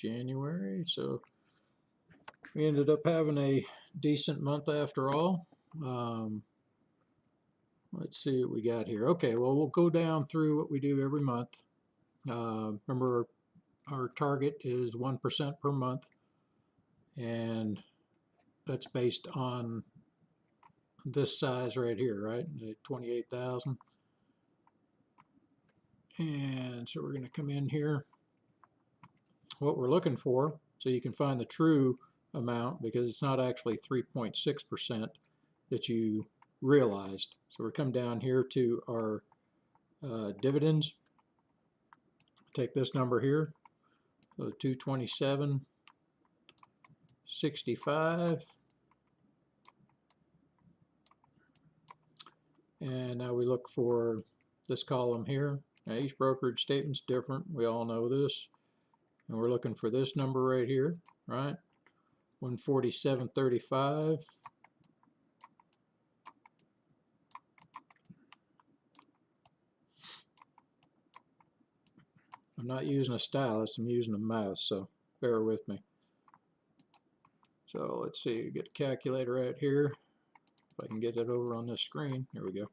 January. So we ended up having a decent month after all. Let's see what we got here. Okay, well, we'll go down through what we do every month. Remember, our target is 1% per month, and that's based on this size right here, right? 28,000. And so we're going to come in here, what we're looking for, so you can find the true amount, because it's not actually 3.6% that you realized. So we come down here to our dividends. Take this number here, so 227.65, and now we look for this column here. Now each brokerage statement's different, we all know this, and we're looking for this number right here, right? 147.35. I'm not using a stylus, I'm using a mouse, so bear with me. So let's see, get a calculator right here. If I can get it over on this screen, here we go.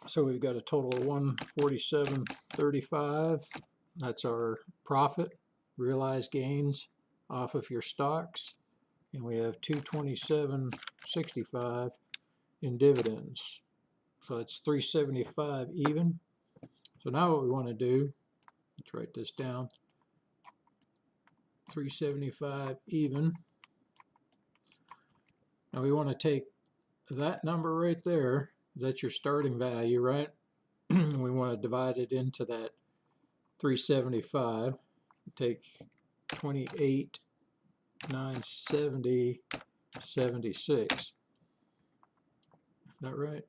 So we've got a total of 147.35. That's our profit, realized gains off of your stocks. And we have 227.65 in dividends. So that's 375 even. So now what we want to do, let's write this down, 375 even. Now we want to take that number right there, that's your starting value, right? We want to divide it into that 375. Take 28,970.76. Is that right?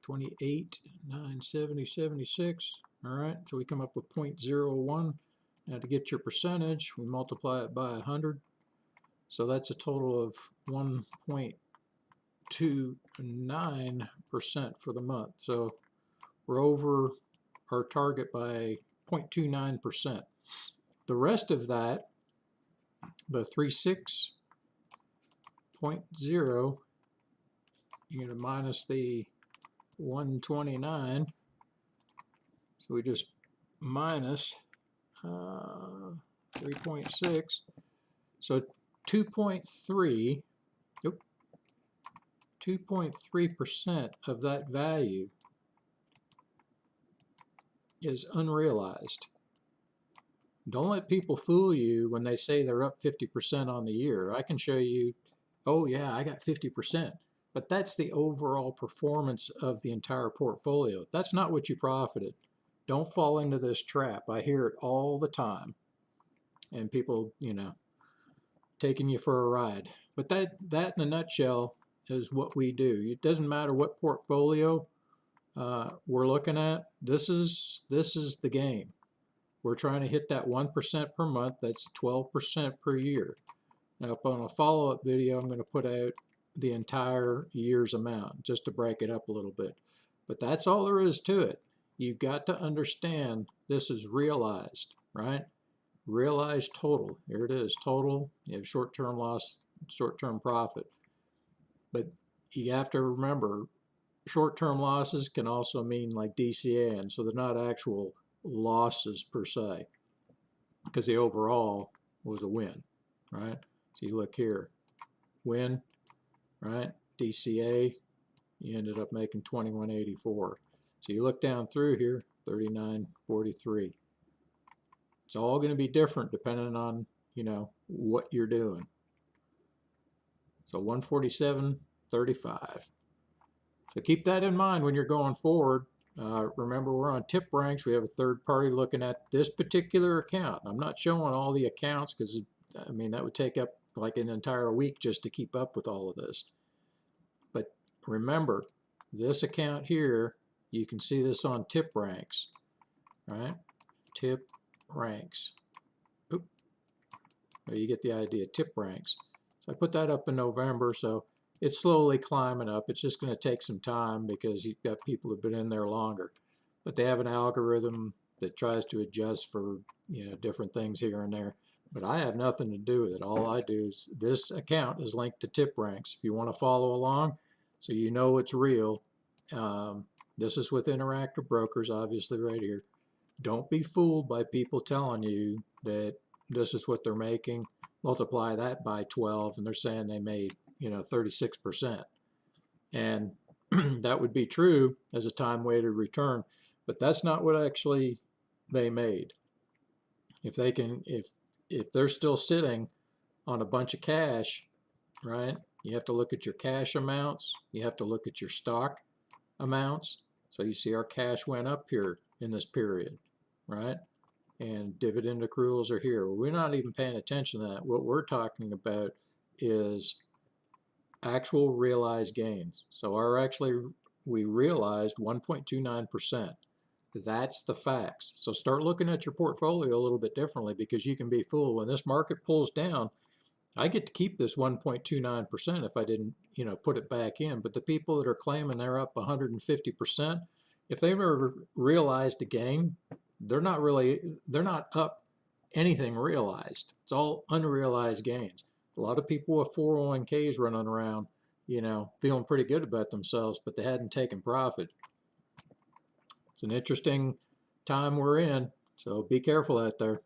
28,970.76. All right, so we come up with 0.01. Now to get your percentage, we multiply it by 100. So that's a total of 1.29% for the month. So we're over our target by 0.29%. The rest of that, the 36.0, you're going to minus the 129. So we just minus 3.6. So 2.3% of that value is unrealized. Don't let people fool you when they say they're up 50% on the year. I can show you, oh yeah, I got 50%. But that's the overall performance of the entire portfolio. That's not what you profited. Don't fall into this trap. I hear it all the time. And people, you know, taking you for a ride. But that in a nutshell is what we do. It doesn't matter what portfolio we're looking at. This is the game. We're trying to hit that 1% per month. That's 12% per year. Now, on a follow-up video, I'm going to put out the entire year's amount just to break it up a little bit. But that's all there is to it. You've got to understand this is realized, right? Realized total. Here it is, total. You have short-term loss, short-term profit. But you have to remember, short-term losses can also mean like DCA, so they're not actual losses per se, because the overall was a win, right? So you look here, win, right? DCA, you ended up making 2184. So you look down through here, 3943. It's all going to be different depending on, you know, what you're doing. So 147.35. So keep that in mind when you're going forward. Remember, we're on tip ranks. We have a third party looking at this particular account. I'm not showing all the accounts because, I mean, that would take up like an entire week just to keep up with all of this. But remember, this account here, you can see this on tip ranks, right? Tip ranks. Oop. You get the idea, tip ranks. So I put that up in November, so it's slowly climbing up. It's just going to take some time because you've got people who've been in there longer. But they have an algorithm that tries to adjust for, different things here and there. But I have nothing to do with it. All I do is this account is linked to tip ranks. If you want to follow along so you know it's real, this is with Interactive Brokers, obviously right here. Don't be fooled by people telling you that this is what they're making. Multiply that by 12 and they're saying they made, 36%. And that would be true as a time-weighted return, but that's not what actually they made. If they can, if they're still sitting on a bunch of cash, right? You have to look at your cash amounts. You have to look at your stock amounts. So you see our cash went up here in this period, right? And dividend accruals are here. Well, we're not even paying attention to that. What we're talking about is actual realized gains. So we realized 1.29%. That's the facts. So start looking at your portfolio a little bit differently, because you can be fooled. When this market pulls down, I get to keep this 1.29% if I didn't, put it back in. But the people that are claiming they're up 150%, if they've ever realized a gain, they're not up anything realized. It's all unrealized gains. A lot of people with 401ks running around, feeling pretty good about themselves, but they hadn't taken profit. It's an interesting time we're in, so be careful out there.